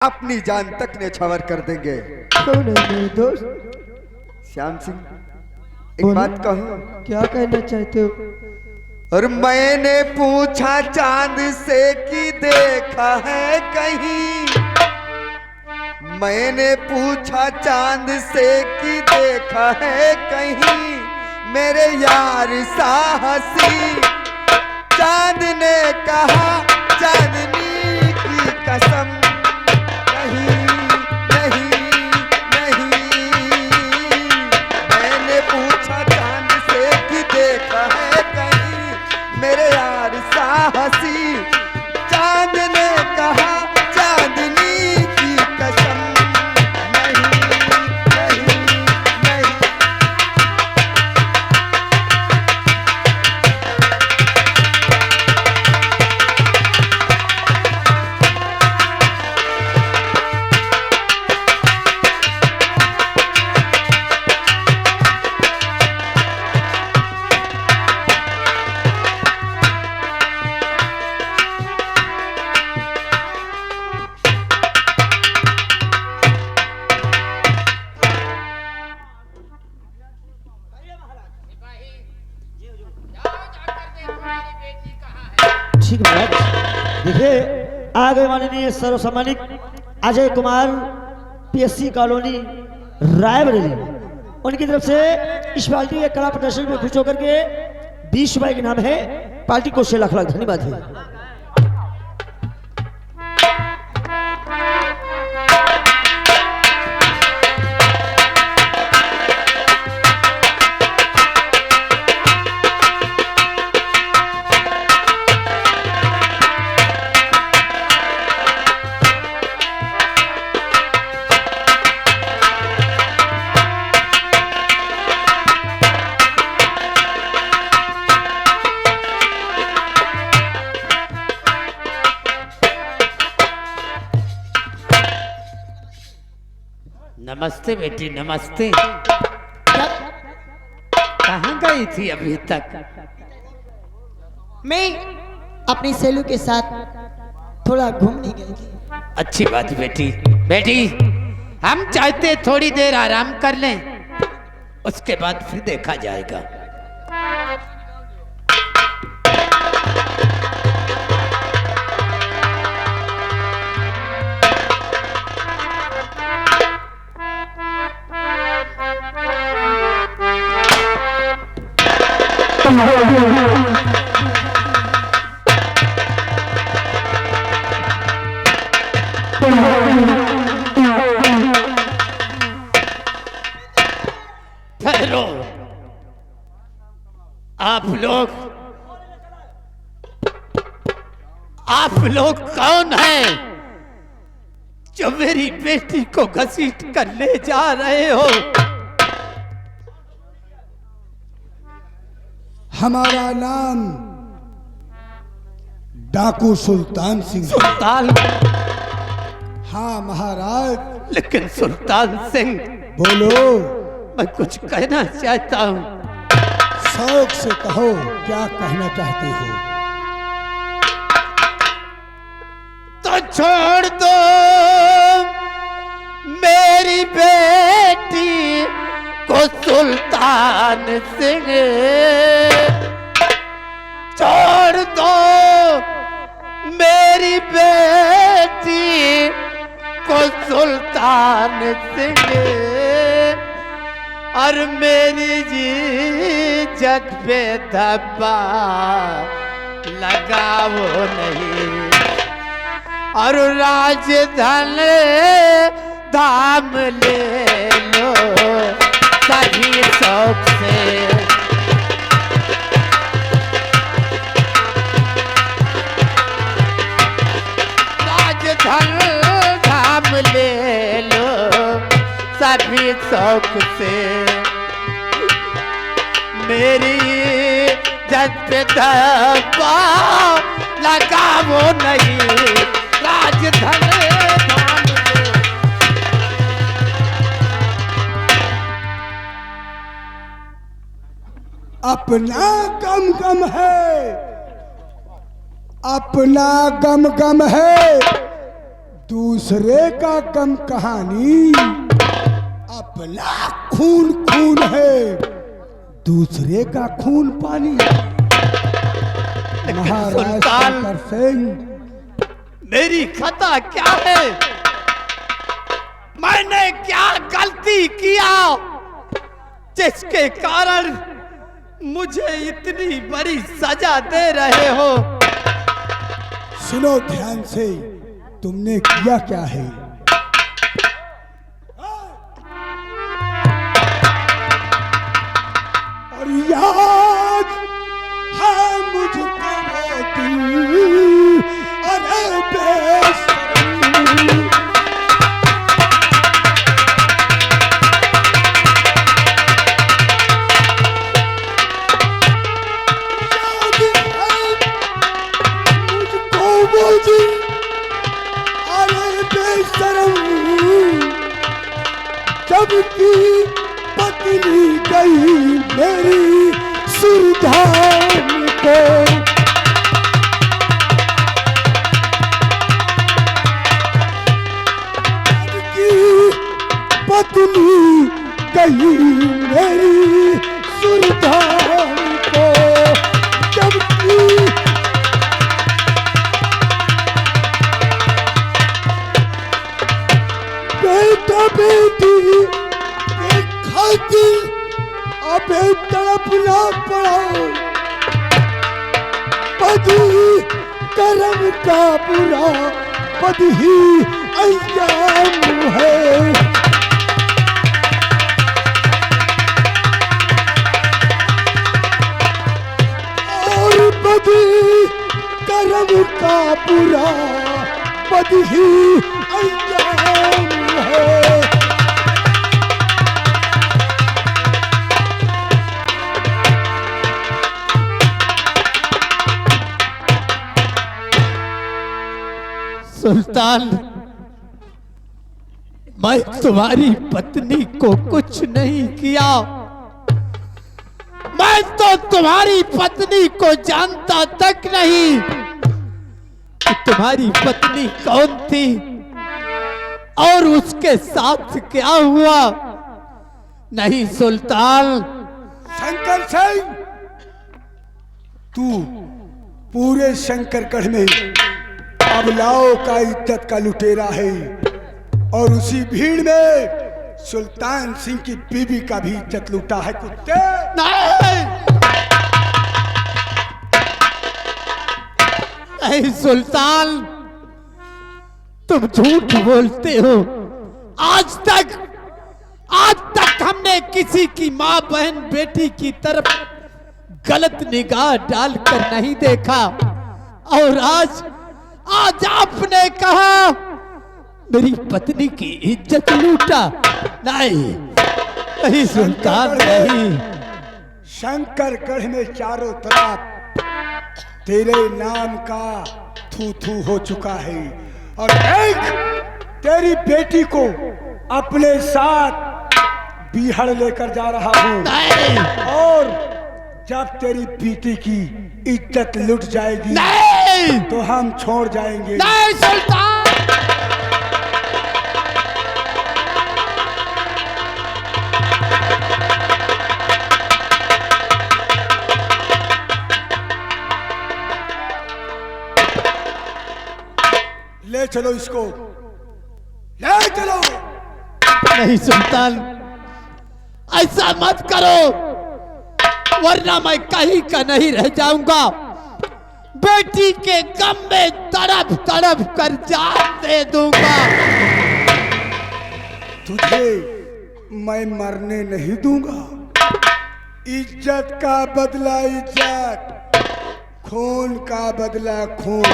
अपनी जान तक न्यौछावर कर देंगे। कौन है मेरे दोस्त? श्याम सिंह, एक बात कहूं? क्या कहना चाहते हो? और मैंने पूछा चांद से कि देखा है कहीं, मैंने पूछा चांद से कि देखा है कहीं मेरे यार साहसी। चांद ने कहा चांदनी की कसम, नहीं नहीं नहीं। मैंने पूछा चांद से कि देखा है कहीं मेरे यार साहसी। चांद ने कहा चांदनी की कसम, नहीं नहीं नहीं। ठीक महाराज, देखिए आ गए माननीय सर्वसम्मानित अजय कुमार, पीएससी कॉलोनी रायबरेली। उनकी तरफ से इस पार्टी के कला प्रदर्शन में खुश होकर के 20 रुपए के नाम है। पार्टी को 6 लाख धन्यवाद है। नमस्ते बेटी, नमस्ते। कहाँ गई थी अभी तक? मैं अपनी सेलू के साथ थोड़ा घूमने गई थी। अच्छी बात बेटी। बेटी, हम चाहते थोड़ी देर आराम कर लें, उसके बाद फिर देखा जाएगा। ठहरो, आप लोग कौन हैं जो मेरी बेटी को घसीट कर ले जा रहे हो? हमारा नाम डाकू सुल्तान सिंह। सुल्तान? हाँ महाराज। लेकिन सुल्तान सिंह, बोलो। मैं कुछ कहना चाहता हूँ। शौक से कहो, क्या कहना चाहते हो? तो छोड़ दो मेरी बेटी को सुल्तान सिंह, छोड़ दो मेरी बेटी को सुल्तान सिंह। और मेरी जी जग पे धब्बा लगाओ नहीं, और राजधन धाम ले लो सभी शौक से। राजधन धाम ले लो सभी शौक से। मेरी जग पे धब्बा लगाओ नहीं, राजधन धाम ले। अपना गम गम है, अपना गम गम है, दूसरे का गम कहानी, अपना खून खून है, दूसरे का खून पानी। महाराज सुल्तान, शंकर सिंह, मेरी खता क्या है? मैंने क्या गलती किया जिसके कारण मुझे इतनी बड़ी सजा दे रहे हो? सुनो ध्यान से, तुमने किया क्या है? और याद है मुझको वो दिन, अरे बेशर्म, जबकि पत्नी गई मेरी सुरधान को। जबकि पत्नी गई मेरी सुरधान को, जबकि बेटा बेटी के खातिर अबे तड़पना पड़ा। बदी कर्म का बुरा बद ही अंजाम है। और बदी कर्म का बुरा बद ही अंजाम है। सुल्तान, मैं तुम्हारी पत्नी को कुछ नहीं किया। मैं तो तुम्हारी पत्नी को जानता तक नहीं कि तुम्हारी पत्नी कौन थी और उसके साथ क्या हुआ। नहीं सुल्तान। शंकर सिंह, तू पूरे शंकरगढ़ में अबलाओं का इज्जत का लुटेरा है, और उसी भीड़ में सुल्तान सिंह की बीवी का भी इज्जत लूटा है कुत्ते। नहीं सुल्तान, तुम झूठ बोलते हो। आज तक हमने किसी की माँ बहन बेटी की तरफ गलत निगाह डालकर नहीं देखा, और आज आपने कहा मेरी पत्नी की इज्जत लूटा। नहीं सुल्तान, नहीं। शंकरगढ़ में चारों तरफ तेरे नाम का थू थू हो चुका है, और एक तेरी बेटी को अपने साथ बिहड़ लेकर जा रहा हूँ। और जब तेरी बेटी की इज्जत लुट जाएगी नहीं, तो हम छोड़ जाएंगे। नहीं सुल्तान। ले चलो इसको, ले चलो। नहीं सुल्तान, ऐसा मत करो, वरना मैं कहीं का नहीं रह जाऊंगा। बेटी के गम में तड़प तड़प कर जान दे दूंगा। तुझे मैं मरने नहीं दूंगा। इज्जत का बदला इज्जत, खून का बदला खून।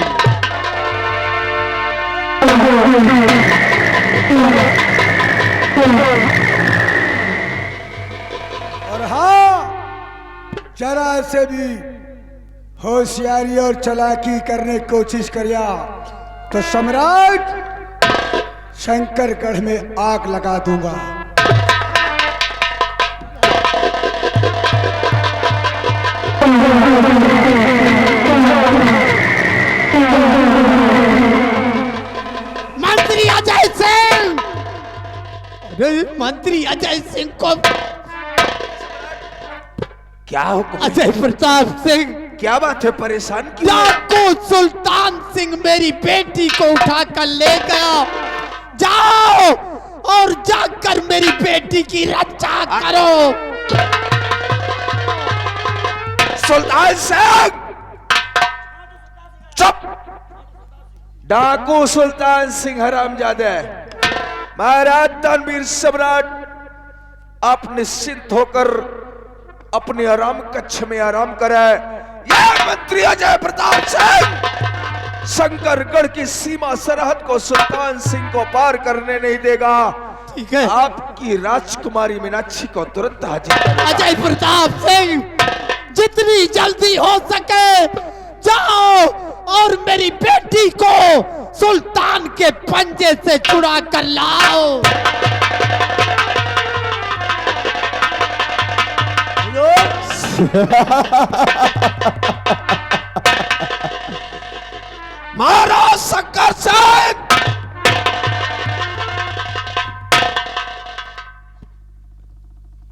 और हाँ, जरा से भी होशियारी और चालाकी करने की कोशिश करिया तो सम्राट शंकरगढ़ में आग लगा दूंगा। मंत्री मंत्री अजय सिंह को, क्या हुक्म? अजय प्रताप सिंह, क्या बात है, परेशान क्यों? डाकू सुल्तान सिंह मेरी बेटी को उठाकर ले गया। जाओ और जाकर मेरी बेटी की रक्षा करो। सुल्तान सिंह, चुप! डाकू सुल्तान सिंह हरामजादे, महाराज तनवीर सम्राट, आप निश्चिंत होकर अपने आराम कक्ष में आराम करे। यह मंत्री अजय प्रताप सिंह शंकरगढ़ की सीमा सरहद को सुल्तान सिंह को पार करने नहीं देगा। ठीक है, आपकी राजकुमारी मीनाक्षी को तुरंत हाजिर करेगा। अजय प्रताप सिंह, जितनी जल्दी हो सके जाओ और मेरी बेटी को सुल्तान के पंजे से छुड़ा कर लाओ। महाराज शंकर सिंह,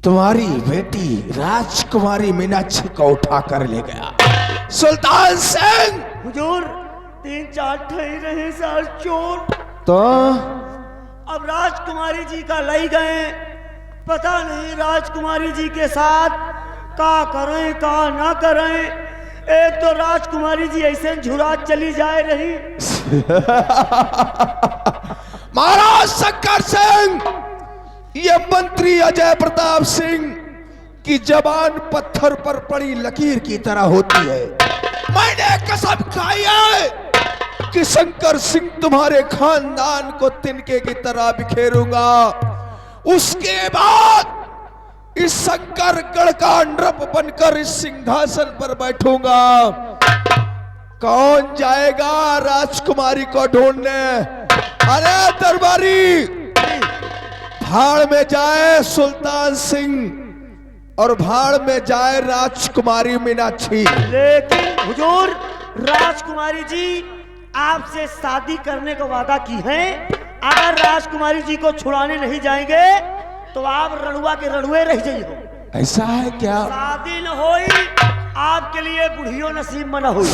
तुम्हारी बेटी राजकुमारी मीनाक्षी को उठाकर ले गया सुल्तान सिंह। हुजूर 3-4 ठही रहे साल चोर, तो अब राजकुमारी जी का लई गए, पता नहीं राजकुमारी जी के साथ का करें का ना करें। एक तो राजकुमारी जी ऐसे झुरा चली जाए रही। महाराज शंकर सिंह, ये मंत्री अजय प्रताप सिंह की जबान पत्थर पर पड़ी लकीर की तरह होती है। मैंने कसम खाई है कि शंकर सिंह तुम्हारे खानदान को तिनके की तरह बिखेरूंगा। उसके बाद इस शंकरगढ़ का नृप बनकर इस सिंहासन पर बैठूंगा। कौन जाएगा राजकुमारी को ढूंढने? अरे दरबारी, भाड़ में जाए सुल्तान सिंह और भाड़ में जाए राजकुमारी मीनाक्षी। लेकिन हुजूर, राजकुमारी जी आपसे शादी करने का वादा की है। अगर राजकुमारी जी को छुड़ाने नहीं जाएंगे तो आप रणुआ के रणुए रह जाइए। ऐसा है क्या? शादी न होई, आपके लिए बुढ़ियो नसीब मना हुई।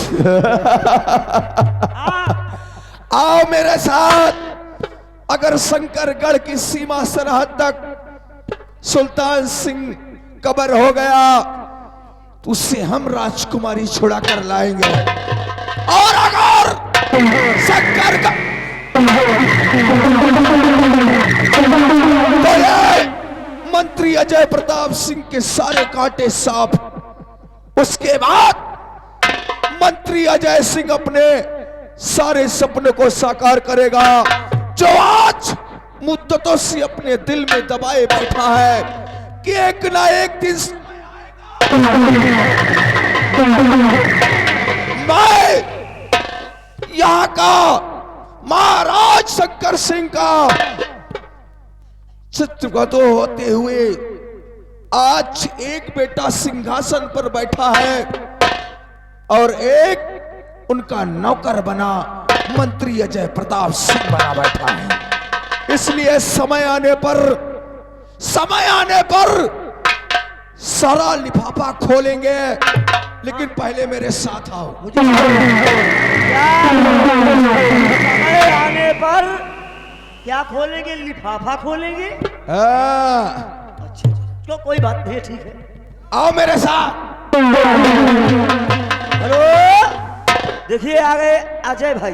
आओ मेरे साथ। अगर शंकरगढ़ की सीमा सरहद तक सुल्तान सिंह कब्र हो गया तो उससे हम राजकुमारी छुड़ा कर लाएंगे। और अगर शंकरगढ़ तो ये मंत्री अजय प्रताप सिंह के सारे कांटे साफ। उसके बाद मंत्री अजय सिंह अपने सारे सपनों को साकार करेगा जो आज मुद्दतों से अपने दिल में दबाए बैठा है कि एक ना एक दिन मैं यहाँ का महाराज शंकर सिंह का चित्रगत होते हुए आज एक बेटा सिंहासन पर बैठा है और एक उनका नौकर बना मंत्री अजय प्रताप सिंह बना बैठा है। इसलिए समय आने पर सारा लिफाफा खोलेंगे, लेकिन पहले मेरे साथ आओ। समय आने पर क्या खोलेंगे? लिफाफा खोलेंगे? तो कोई बात नहीं, ठीक है, आओ मेरे साथ। हेलो, देखिए आ गए अजय भाई।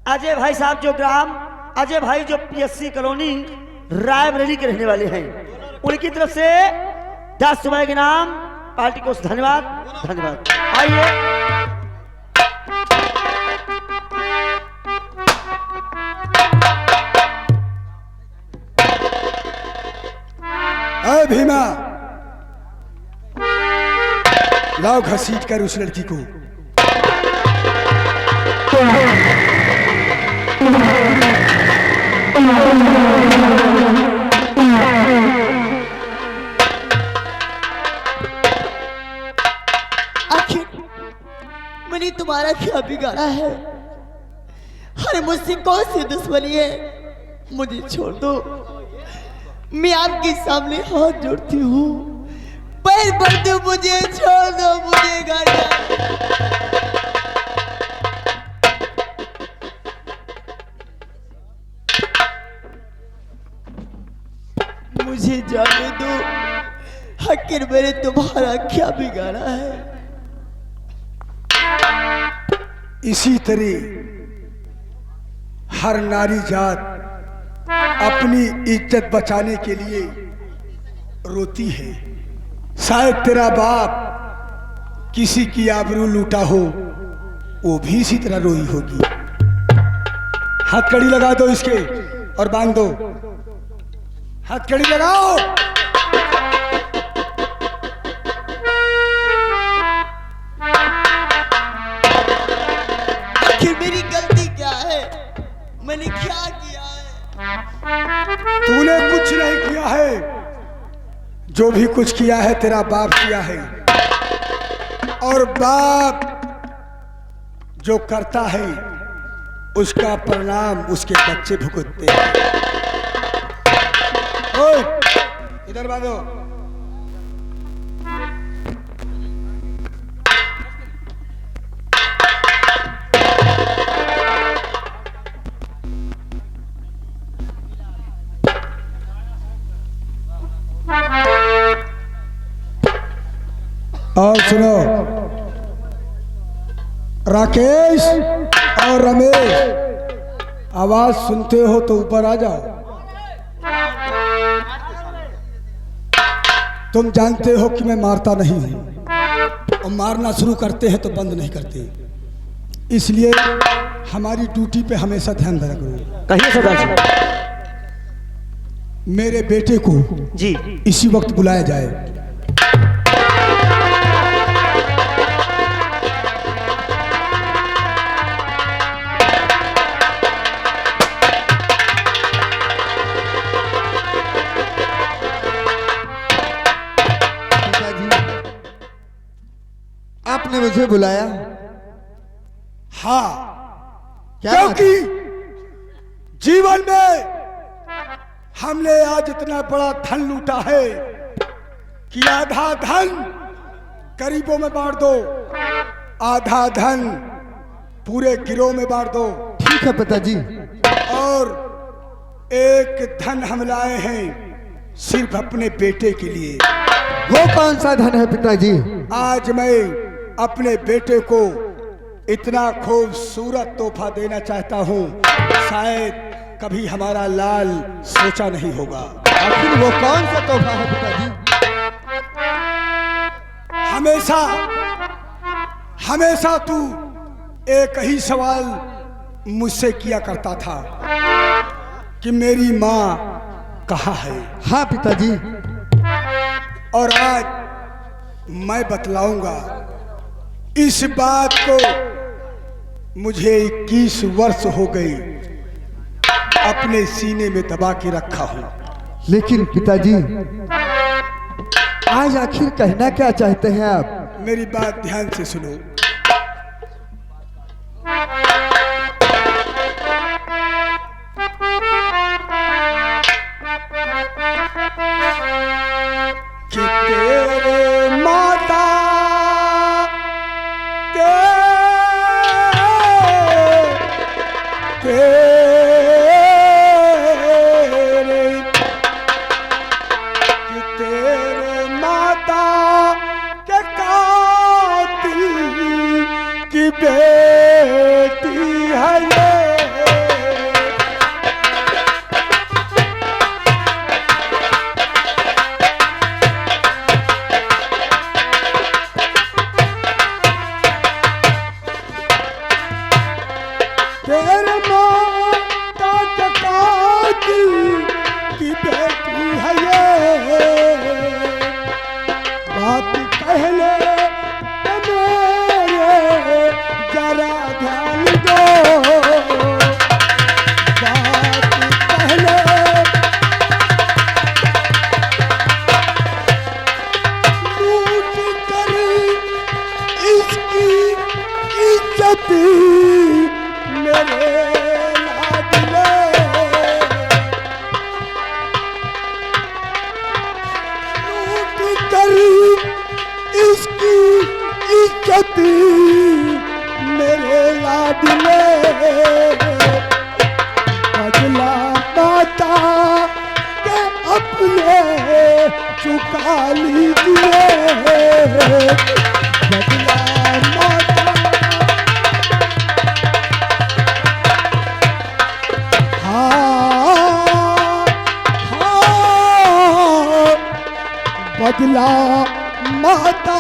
अजय भाई साहब जो ग्राम अजय भाई जो पीएससी कॉलोनी रायबरेली के रहने वाले हैं, उनकी तरफ से 10 रुपए के नाम पार्टी को धन्यवाद। धन्यवाद। आइए। भीमा, लाओ घसीट कर उस लड़की को। आखिर मैंने तुम्हारा क्या बिगाड़ा है? अरे मुझसे कौन सी दुश्मनी है? मुझे छोड़ दो, मैं आपके सामने हाथ जोड़ती हूँ, पैर पड़ दो, मुझे छोड़ दो, मुझे घर मुझे जाने दो। आखिर मैंने तुम्हारा क्या बिगाड़ा है? इसी तरह हर नारी जात अपनी इज्जत बचाने के लिए रोती है। शायद तेरा बाप किसी की आबरू लूटा हो, वो भी इसी तरह रोई होगी। हथकड़ी लगा दो इसके और बांध दो। हथकड़ी लगाओ। आखिर मेरी गलती क्या है? मैंने क्या किया है? तूने कुछ नहीं किया है। जो भी कुछ किया है तेरा बाप किया है, और बाप जो करता है उसका परिणाम उसके बच्चे भुगतते हैं। ओए, इधर बांधो। और सुनो, राकेश और रमेश, आवाज सुनते हो तो ऊपर आ जाओ। तुम जानते हो कि मैं मारता नहीं हूं, और मारना शुरू करते हैं तो बंद नहीं करते, इसलिए हमारी ड्यूटी पे हमेशा ध्यान रखा करो। कहिए सरदार जी। मेरे बेटे को जी इसी वक्त बुलाया जाए। आपने मुझे बुलाया? हाँ, क्या बात क्योंकि जीवन में हमने आज इतना बड़ा धन लूटा है कि आधा धन गरीबों में बांट दो, आधा धन पूरे गिरोह में बांट दो। ठीक है पिताजी। और एक धन हम लाए हैं सिर्फ अपने बेटे के लिए। वो कौन सा धन है पिताजी? आज मैं अपने बेटे को इतना खूबसूरत तोहफा देना चाहता हूँ, शायद कभी हमारा लाल सोचा नहीं होगा। आखिर वो कौन सा तोहफा है पिताजी? हमेशा हमेशा तू एक ही सवाल मुझसे किया करता था कि मेरी माँ कहाँ है। हाँ पिताजी। और आज मैं बतलाऊंगा इस बात को। मुझे 21 वर्ष हो गई अपने सीने में दबा के रखा हूं। लेकिन पिताजी आज आखिर कहना क्या चाहते हैं आप? मेरी बात ध्यान से सुनो। कि तेरे माता तेरे माता के कातिल चुका लीजिए बदला माता। हाँ हाँ बदला माता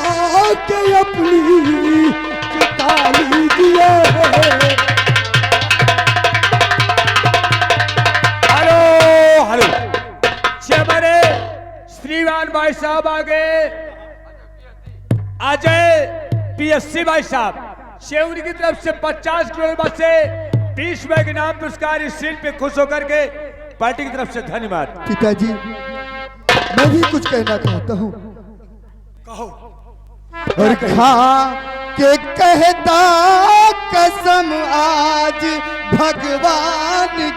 के अपनी चुका लीजिए। हेलो हेलो जी, हमारे श्रीमान भाई साहब आगे अजय पीएससी भाई साहब शेवरी की तरफ से 50 करोड़ से 20 रुपए के नाम पुरस्कार इस सीट पे खुश होकर के पार्टी की तरफ से धन्यवाद। पिताजी, मैं भी कुछ कहना चाहता हूँ। कहो। और खा के कहता कसम आज भगवान की,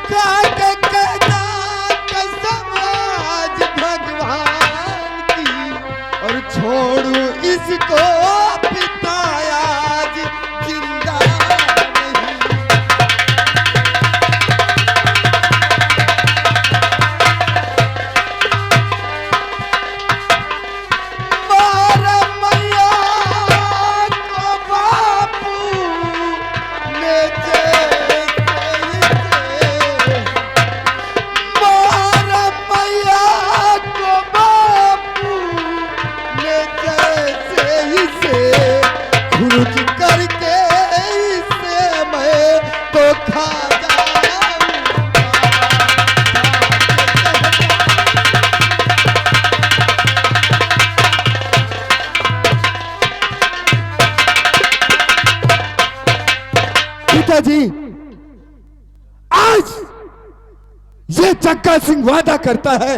खा के कहता कसम आज भगवान की, और छोड़ू इसको पिता आज जिंदा नहीं। मारा मैया को बापू ने जैसे मारा मैया को बापू ने जैसे ही से खुरुच करके इसे मैं तो खा पिताजी, आज ये जग्गा सिंह वादा करता है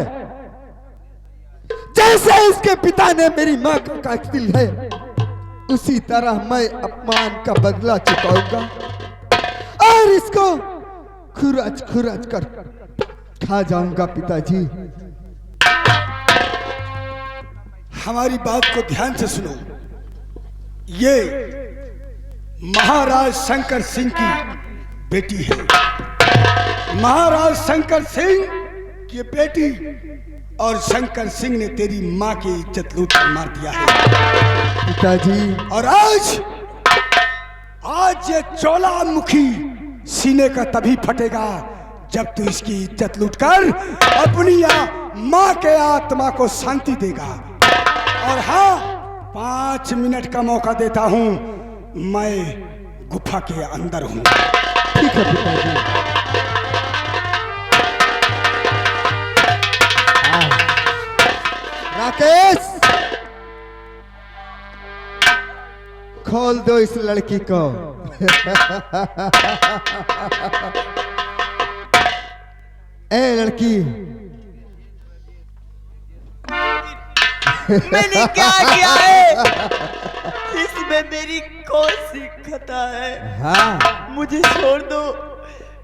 जैसे इसके पिता ने मेरी मां का कातिल है, उसी तरह मैं अपमान का बदला चुकाऊंगा और इसको खुरच खुरच कर खा जाऊंगा। पिताजी, हमारी बात को ध्यान से सुनो। ये महाराज शंकर सिंह की बेटी है। महाराज शंकर सिंह की बेटी, और शंकर सिंह ने तेरी माँ की इज्जत लूट कर मार दिया है पिताजी। और आज ये ज्वालामुखी सीने का तभी फटेगा जब तू इसकी इज्जत लूटकर अपनी माँ के आत्मा को शांति देगा। और हाँ, 5 मिनट का मौका देता हूं, मैं गुफा के अंदर हूं। ठीक है पिताजी। राकेश, खोल दो इस लड़की को। ए लड़की, मैंने क्या किया है? इसमें मेरी कौन सी खता है? हाँ मुझे छोड़ दो,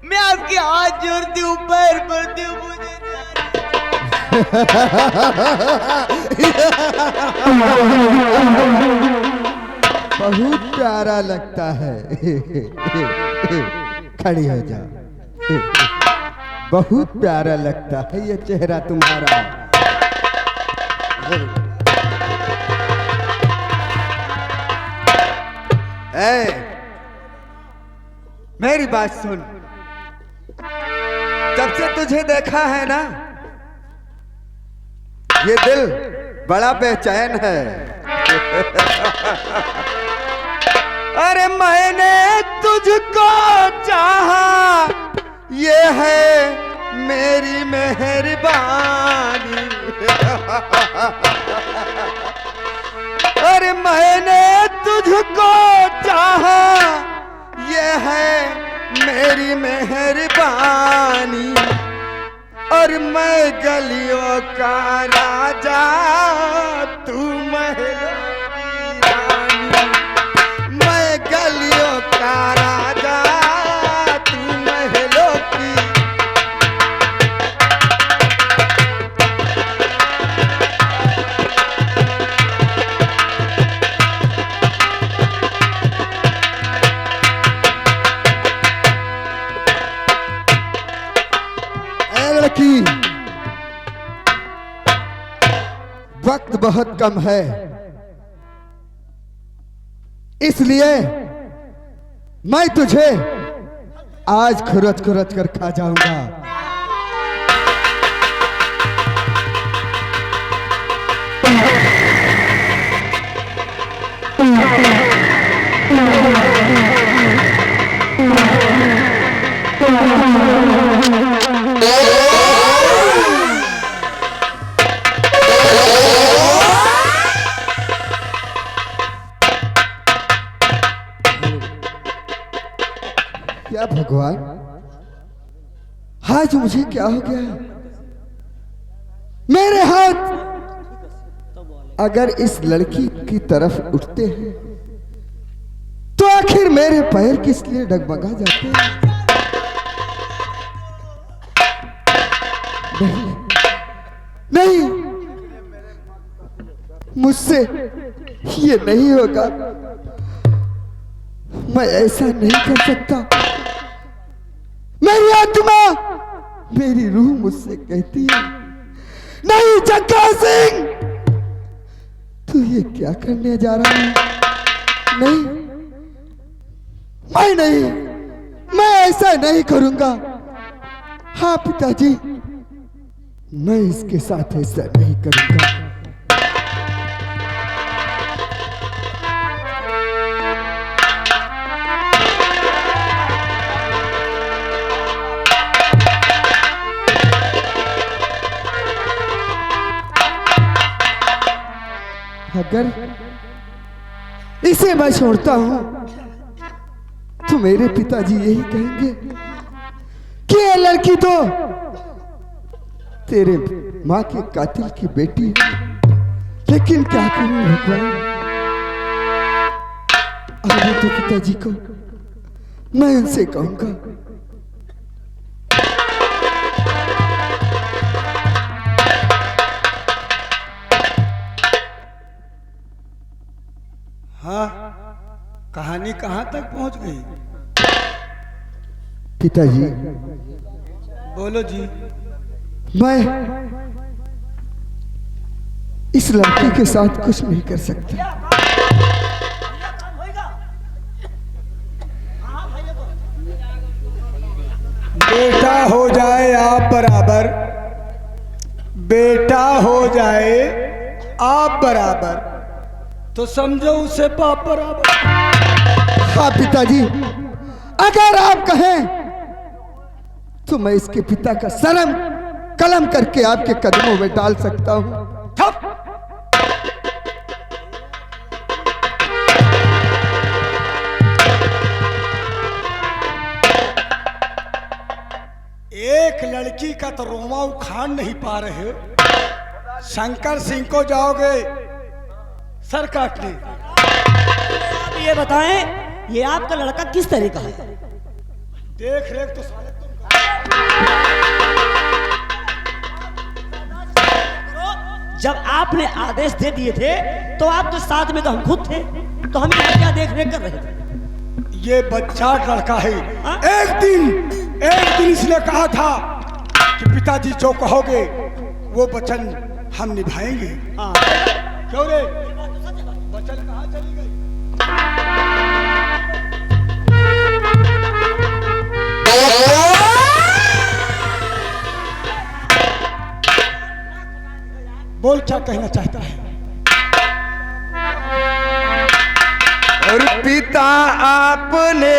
मैं आपके हाथ जोड़ती हूँ, पैर पड़ती हूँ, मुझे बहुत प्यारा लगता है। खड़ी हो जा। बहुत प्यारा लगता है ये चेहरा तुम्हारा। मेरी बात सुन, जब से तुझे देखा है ना, ये दिल बड़ा बेचैन है। अरे मैंने तुझको चाहा, ये है मेरी मेहरबानी। अरे मैंने तुझको चाहा, ये है मेरी मेहरबानी। और मैं गलियों का राजा, तू महलों की रानी। मैं गलियों का राजा, तू महलों की। बहुत कम है, इसलिए मैं तुझे आज खुरच खुरच कर खा जाऊंगा। क्या भगवान, आज मुझे क्या हो गया? मेरे हाथ अगर इस लड़की की तरफ उठते हैं तो आखिर मेरे पैर किस लिए डगमगा जाते हैं? नहीं, नहीं, मुझसे ये नहीं होगा। मैं ऐसा नहीं कर सकता। मेरी आत्मा, मेरी रूह मुझसे कहती है, नहीं जग्गा सिंह, तू ये क्या करने जा रहा है? नहीं, मैं नहीं, मैं ऐसा नहीं करूंगा। हाँ पिताजी, मैं इसके साथ ऐसा नहीं करूंगा। अगर इसे मैं छोड़ता हूं तो मेरे पिताजी यही कहेंगे कि ये लड़की तो तेरे मां के कातिल की बेटी है। लेकिन क्या करूं भगवान, अभी तो पिताजी को मैं उनसे कहूंगा। हाँ, कहानी कहाँ तक पहुंच गई? पिताजी, बोलो जी। मैं इस लड़की के साथ कुछ नहीं कर सकता। बेटा हो जाए आप बराबर, बेटा हो जाए आप बराबर, तो समझो उसे बाप बराबर। हाँ पिताजी, अगर आप कहें तो मैं इसके पिता का शर्म कलम करके आपके कदमों में डाल सकता हूं। एक लड़की का तो रोमा उखाड़ नहीं पा रहे हो, शंकर सिंह को जाओगे सर काटने। आप ये बताएं, ये आपका लड़का किस तरह का है? देख रेख तो साले तुम जब आपने आदेश दे दिए थे तो आपके साथ में तो हम खुद थे, तो हम यहाँ क्या देख रेख कर रहे थे? ये बच्चा लड़का है। एक दिन इसने कहा था कि पिताजी जो कहोगे वो वचन हम निभाएंगे। क्यों रे, वचन कहाँ चली गई? बोल क्या कहना चाहता है? और पिता आपने